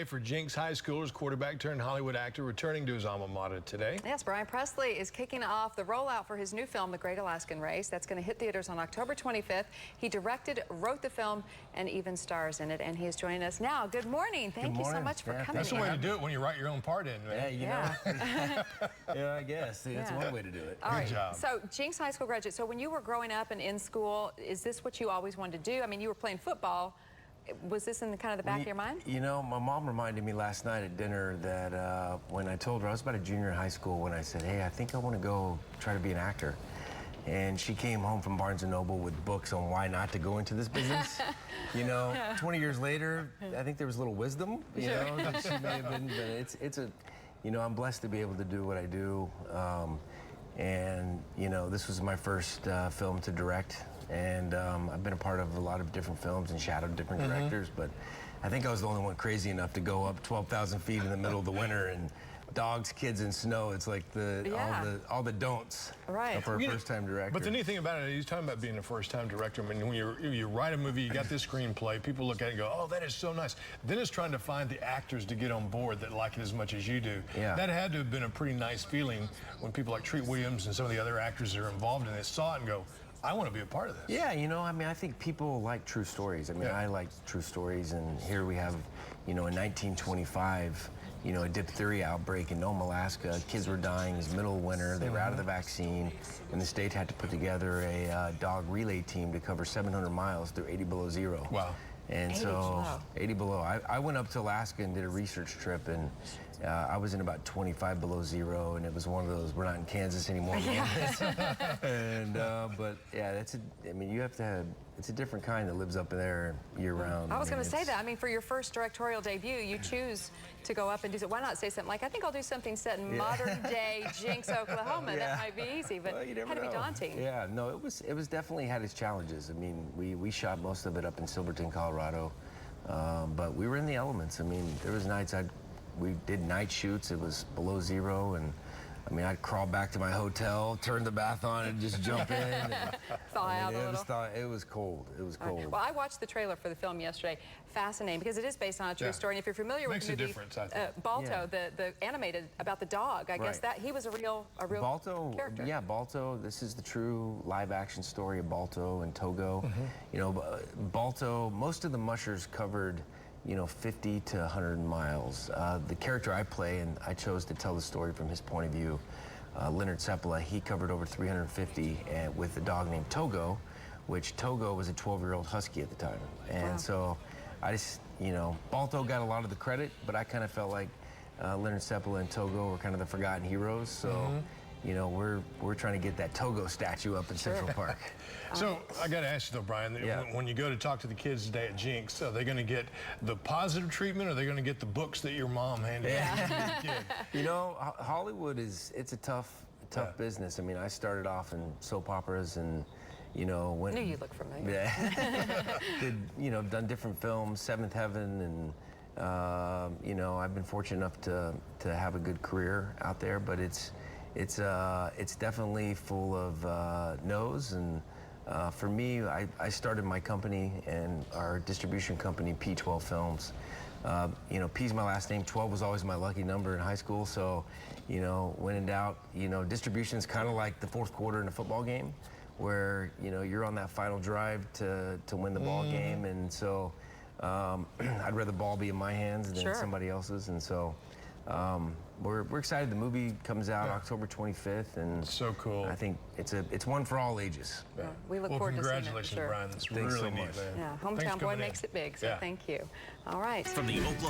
For Jinx High Schoolers, quarterback turned Hollywood actor returning to his alma mater today. Yes, Brian Presley is kicking off the rollout for his new film, The Great Alaskan Race. That's going to hit theaters on October 25th. He directed, wrote the film, and even stars in it. And he is joining us now. Good morning. Thank you so much for coming. That's the way to do it when you write your own part in, man. Yeah, yeah, I guess. That's one way to do it. All right. Good job. So, Jinx High School graduate. So, when you were growing up and in school, is this what you always wanted to do? I mean, you were playing football. Was this in the kind of the back of your mind? You know, my mom reminded me last night at dinner that when I told her, I was about a junior in high school when I said, hey, I think I want to go try to be an actor. And she came home from Barnes & Noble with books on why not to go into this business. You know, 20 years later, I think there was a little wisdom, you know, that she may have been, but it's a, you know, I'm blessed to be able to do what I do. And, you know, this was my first film to direct. And I've been a part of a lot of different films and shadowed different directors, but I think I was the only one crazy enough to go up 12,000 feet in the middle of the winter and dogs, kids, and snow. It's like all the don'ts for a first-time director. But the neat thing about it, he's talking about being a first-time director. I mean, when you write a movie, you got this screenplay, people look at it and go, oh, that is so nice. Then it's trying to find the actors to get on board that like it as much as you do. Yeah. That had to have been a pretty nice feeling when people like Treat Williams and some of the other actors that are involved in it saw it and go, I want to be a part of this. Yeah, you know, I mean, I think people like true stories. I mean, I like true stories, and here we have, you know, in 1925, you know, a diphtheria outbreak in Nome, Alaska. Kids were dying. It was middle of winter. They were out of the vaccine, and the state had to put together a dog relay team to cover 700 miles through 80 below zero. Wow. And 80 below. I went up to Alaska and did a research trip, and I was in about 25 below zero, and it was one of those, we're not in Kansas anymore. And but yeah, I mean, you have to have, it's a different kind that lives up there year round. I was going to say that. I mean, for your first directorial debut, you choose to go up and do so. Why not say something like, I think I'll do something set in modern day Jinx, Oklahoma. That might be easy, but it had to be daunting. Yeah, no, it was definitely had its challenges. I mean, we shot most of it up in Silverton, Colorado, but we were in the elements. I mean, there was nights we did night shoots. It was below zero, and I mean, I'd crawl back to my hotel, turn the bath on, and just jump in. And, Thaw out a little. It was cold. It was cold. Well, I watched the trailer for the film yesterday. Fascinating, because it is based on a true story. And if you're familiar with the movie Balto, the animated about the dog, I guess that he was a real character. Yeah, Balto. This is the true live-action story of Balto and Togo. You know, Balto. Most of the mushers covered, you know, 50 to 100 miles. The character I play, and I chose to tell the story from his point of view, Leonhard Seppala, he covered over 350 with a dog named Togo, which Togo was a 12-year-old husky at the time. And so I just, you know, Balto got a lot of the credit, but I kind of felt like Leonhard Seppala and Togo were kind of the forgotten heroes. So, you know, we're trying to get that Togo statue up in Central Park. So I got to ask you though, Brian, when you go to talk to the kids today at Jinx, are they going to get the positive treatment, or are they going to get the books that your mom handed you? You know, Hollywood it's a tough business. I mean, I started off in soap operas, and you know, I knew you looked familiar. Done different films, Seventh Heaven, and you know, I've been fortunate enough to have a good career out there, but it's definitely full of no's. And for me, I started my company and our distribution company, P12 Films. You know, P's my last name. 12 was always my lucky number in high school. So, you know, when in doubt, you know, distribution is kind of like the fourth quarter in a football game, where, you know, you're on that final drive to win the ball game. And so I'd rather the ball be in my hands than somebody else's. And so we're excited. The movie comes out October 25th, and so cool. I think it's one for all ages. We look forward to seeing it. Congratulations, Brian. It's Thanks really so neat, much. man. Yeah, hometown boy makes it big. So thank you. All right. From the Oklahoma